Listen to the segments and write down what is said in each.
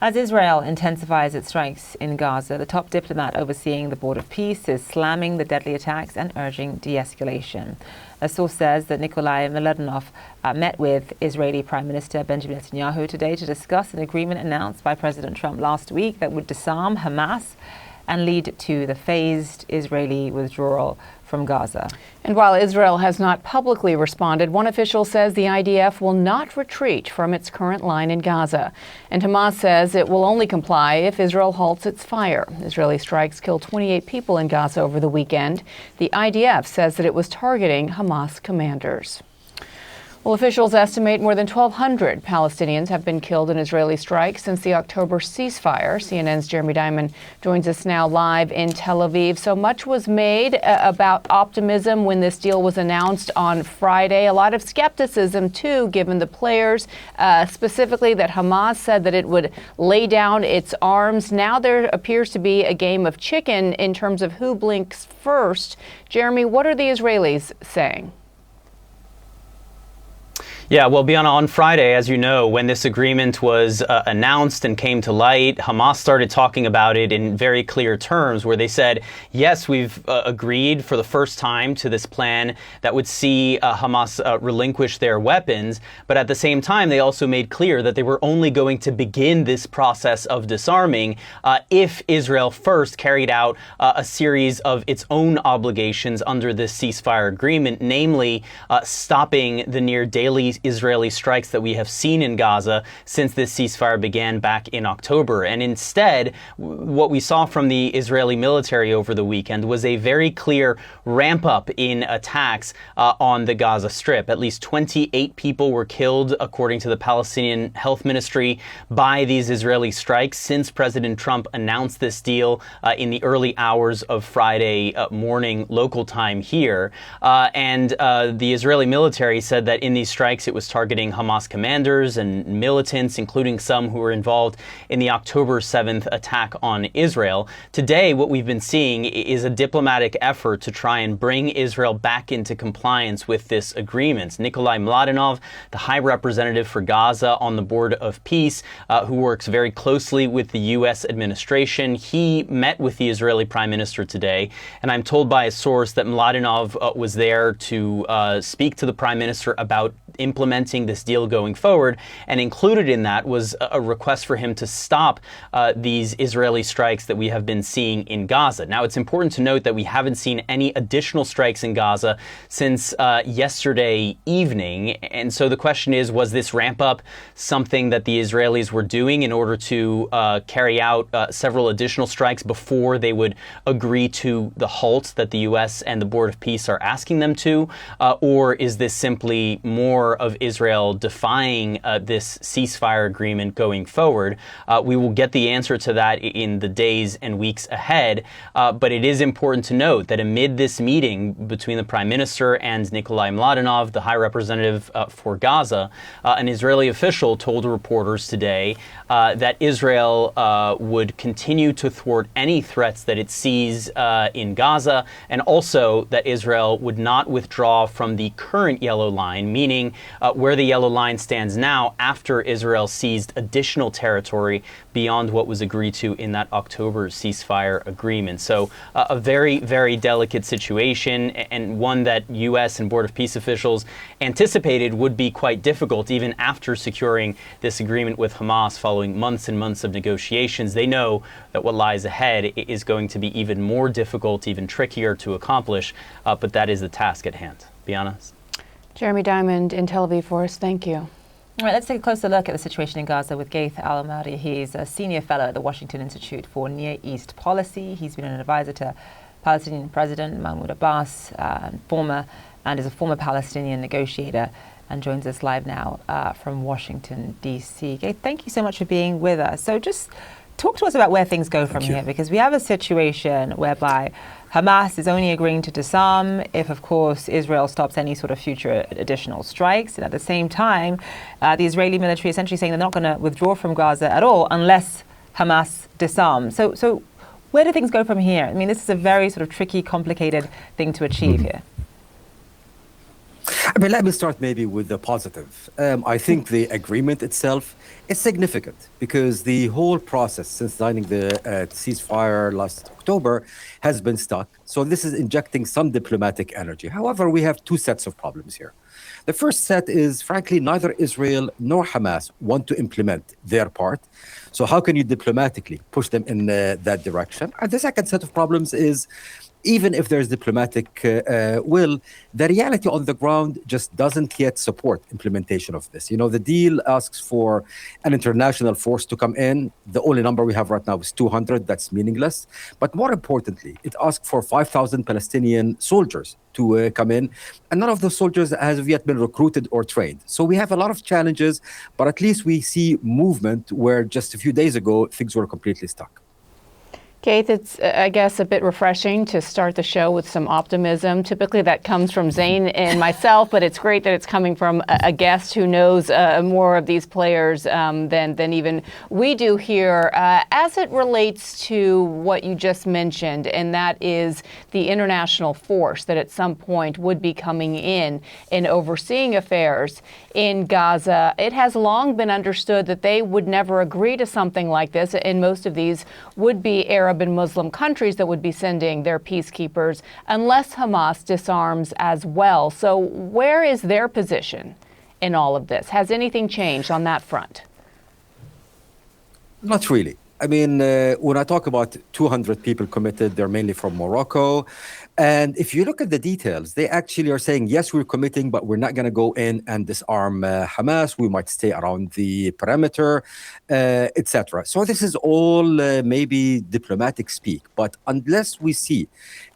As Israel intensifies its strikes in Gaza, the top diplomat overseeing the Board of Peace is slamming the deadly attacks and urging de-escalation. A source says that Nikolai Mladenov met with Israeli Prime Minister Benjamin Netanyahu today to discuss an agreement announced by President Trump last week that would disarm Hamas and lead to the phased Israeli withdrawal from Gaza. And while Israel has not publicly responded, one official says the IDF will not retreat from its current line in Gaza. And Hamas says it will only comply if Israel halts its fire. Israeli strikes killed 28 people in Gaza over the weekend. The IDF says that it was targeting Hamas commanders. Well, officials estimate more than 1,200 Palestinians have been killed in Israeli strikes since the October ceasefire. CNN's Jeremy Diamond joins us now live in Tel Aviv. So much was made about optimism when this deal was announced on Friday. A lot of skepticism, too, given the players, specifically that Hamas said that it would lay down its arms. Now there appears to be a game of chicken in terms of who blinks first. Jeremy, what are the Israelis saying? Yeah, well, Bianna, on Friday, as you know, when this agreement was announced and came to light, Hamas started talking about it in very clear terms, where they said, yes, we've agreed for the first time to this plan that would see Hamas relinquish their weapons. But at the same time, they also made clear that they were only going to begin this process of disarming if Israel first carried out a series of its own obligations under this ceasefire agreement, namely stopping the near daily Israeli strikes that we have seen in Gaza since this ceasefire began back in October. And instead, what we saw from the Israeli military over the weekend was a very clear ramp up in attacks on the Gaza Strip. At least 28 people were killed, according to the Palestinian Health Ministry, by these Israeli strikes since President Trump announced this deal in the early hours of Friday morning local time here. And the Israeli military said that in these strikes, it was targeting Hamas commanders and militants, including some who were involved in the October 7th attack on Israel. Today, what we've been seeing is a diplomatic effort to try and bring Israel back into compliance with this agreement. Nikolai Mladenov, the High Representative for Gaza on the Board of Peace, who works very closely with the U.S. administration, he met with the Israeli Prime Minister today. And I'm told by a source that Mladenov was there to speak to the Prime Minister about implementing this deal going forward, and included in that was a request for him to stop these Israeli strikes that we have been seeing in Gaza. Now, it's important to note that we haven't seen any additional strikes in Gaza since yesterday evening, and so the question is, was this ramp up something that the Israelis were doing in order to carry out several additional strikes before they would agree to the halt that the U.S. and the Board of Peace are asking them to, or is this simply more of Israel defying this ceasefire agreement going forward? We will get the answer to that in the days and weeks ahead. But it is important to note that amid this meeting between the Prime Minister and Nikolai Mladenov, the High Representative for Gaza, an Israeli official told reporters today that Israel would continue to thwart any threats that it sees in Gaza, and also that Israel would not withdraw from the current yellow line, meaning where the yellow line stands now after Israel seized additional territory beyond what was agreed to in that October ceasefire agreement. So a very, very delicate situation, and one that U.S. and Board of Peace officials anticipated would be quite difficult even after securing this agreement with Hamas following months and months of negotiations. They know that what lies ahead is going to be even more difficult, even trickier to accomplish, but that is the task at hand. Bianna? Jeremy Diamond in Tel Aviv for us. Thank you. All right, let's take a closer look at the situation in Gaza with Gaith Al-Amadi. He's a senior fellow at the Washington Institute for Near East Policy. He's been an advisor to Palestinian President Mahmoud Abbas, and is a former Palestinian negotiator, and joins us live now from Washington, D.C. Gaith, thank you so much for being with us. So just talk to us about where things go from here, because we have a situation whereby Hamas is only agreeing to disarm if, of course, Israel stops any sort of future additional strikes. And at the same time, the Israeli military essentially saying they're not going to withdraw from Gaza at all unless Hamas disarms. So where do things go from here? I mean, this is a very sort of tricky, complicated thing to achieve here. I mean, let me start maybe with the positive. I think the agreement itself is significant because the whole process since signing the ceasefire last October has been stuck. So this is injecting some diplomatic energy. However, we have two sets of problems here. The first set is, frankly, neither Israel nor Hamas want to implement their part. So how can you diplomatically push them in that direction? And the second set of problems is, even if there's diplomatic will, the reality on the ground just doesn't yet support implementation of this. You know, the deal asks for an international force to come in. The only number we have right now is 200. That's meaningless. But more importantly, it asks for 5,000 Palestinian soldiers to come in. And none of those soldiers has yet been recruited or trained. So we have a lot of challenges, but at least we see movement where just a few days ago, things were completely stuck. Keith, it's, I guess, a bit refreshing to start the show with some optimism. Typically that comes from Zain and myself, but it's great that it's coming from a guest who knows more of these players than even we do here. As it relates to what you just mentioned, and that is the international force that at some point would be coming in and overseeing affairs in Gaza, it has long been understood that they would never agree to something like this, and most of these would be Arab and Muslim countries that would be sending their peacekeepers unless Hamas disarms as well. So where is their position in all of this? Has anything changed on that front? Not really. I mean, when I talk about 200 people committed, they're mainly from Morocco. And if you look at the details, they actually are saying, yes, we're committing, but we're not going to go in and disarm Hamas. We might stay around the perimeter, etc. So this is all maybe diplomatic speak. But unless we see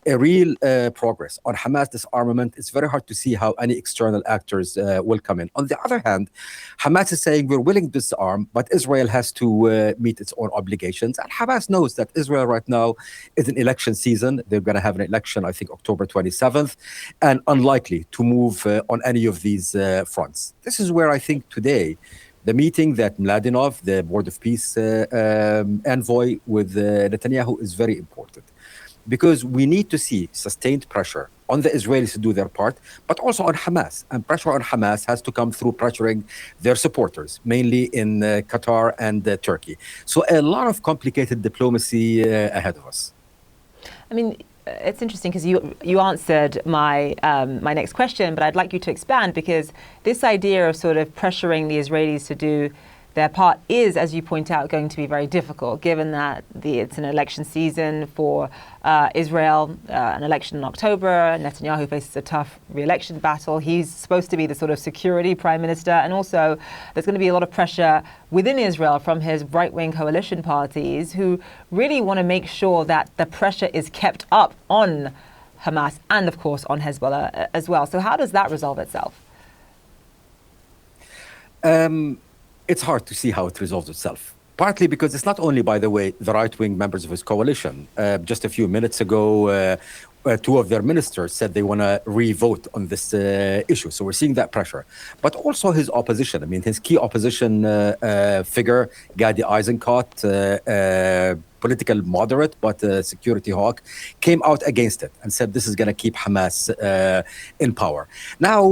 a real progress on Hamas disarmament, it's very hard to see how any external actors will come in. On the other hand, Hamas is saying we're willing to disarm, but Israel has to meet its own obligations. And Hamas knows that Israel right now is in election season. They're going to have an election, I think, October 27th, and unlikely to move on any of these fronts. This is where I think today, the meeting that Mladenov, the Board of Peace envoy with Netanyahu, is very important. Because we need to see sustained pressure on the Israelis to do their part, but also on Hamas. And pressure on Hamas has to come through pressuring their supporters, mainly in Qatar and Turkey. So a lot of complicated diplomacy ahead of us. I mean, it's interesting because you answered my my next question, but I'd like you to expand, because this idea of sort of pressuring the Israelis to do their part is, as you point out, going to be very difficult, given that it's an election season for Israel, an election in October. Netanyahu faces a tough re-election battle. He's supposed to be the sort of security prime minister. And also there's going to be a lot of pressure within Israel from his right-wing coalition parties who really want to make sure that the pressure is kept up on Hamas and, of course, on Hezbollah as well. So how does that resolve itself? It's hard to see how it resolves itself. Partly because it's not only, by the way, the right-wing members of his coalition. Just a few minutes ago, two of their ministers said they want to re-vote on this issue. So we're seeing that pressure. But also his opposition. I mean, his key opposition figure, Gadi Eisenkot, political moderate, but a security hawk, came out against it and said this is going to keep Hamas in power. Now,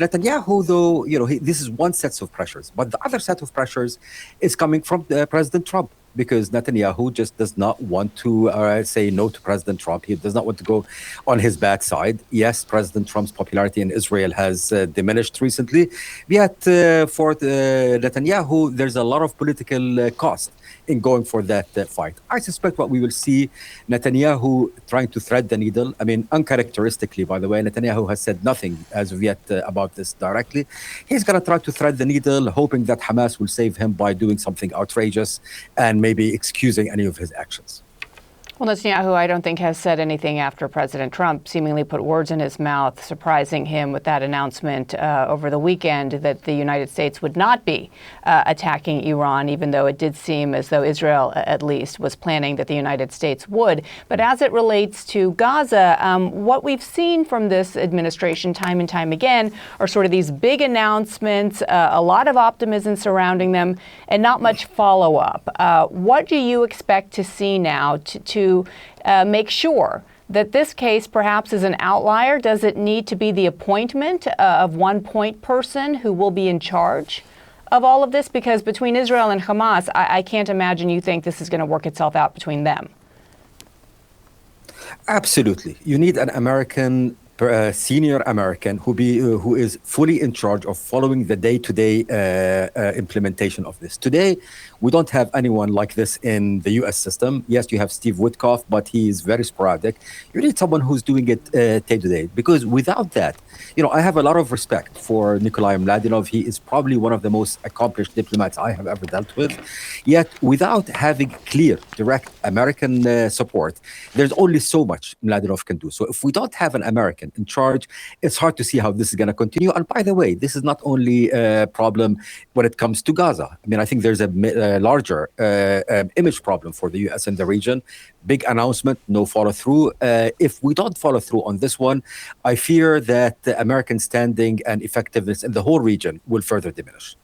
Netanyahu, though, this is one set of pressures, but the other set of pressures is coming from President Trump, because Netanyahu just does not want to say no to President Trump. He does not want to go on his bad side. Yes, President Trump's popularity in Israel has diminished recently. Yet for Netanyahu, there's a lot of political cost in going for that fight. I suspect what we will see, Netanyahu trying to thread the needle. I mean, uncharacteristically, by the way, Netanyahu has said nothing as of yet about this directly. He's going to try to thread the needle, hoping that Hamas will save him by doing something outrageous and maybe excusing any of his actions. Well, Netanyahu, I don't think, has said anything after President Trump seemingly put words in his mouth, surprising him with that announcement over the weekend that the United States would not be attacking Iran, even though it did seem as though Israel, at least, was planning that the United States would. But as it relates to Gaza, what we've seen from this administration time and time again are sort of these big announcements, a lot of optimism surrounding them, and not much follow-up. What do you expect to see now to make sure that this case perhaps is an outlier? Does it need to be the appointment of one point person who will be in charge of all of this? Because between Israel and Hamas, I can't imagine you think this is going to work itself out between them. Absolutely. You need an American, senior American who is fully in charge of following the day-to-day implementation of this. Today, we don't have anyone like this in the U.S. system. Yes, you have Steve Witkoff, but he is very sporadic. You need someone who's doing it day-to-day, because without that, I have a lot of respect for Nikolai Mladenov. He is probably one of the most accomplished diplomats I have ever dealt with. Yet, without having clear, direct American support, there's only so much Mladenov can do. So if we don't have an American in charge, it's hard to see how this is going to continue. And by the way, this is not only a problem when it comes to Gaza. I mean, I think there's a larger image problem for the U.S. in the region. Big announcement, no follow-through. If we don't follow through on this one, I fear that the American standing and effectiveness in the whole region will further diminish.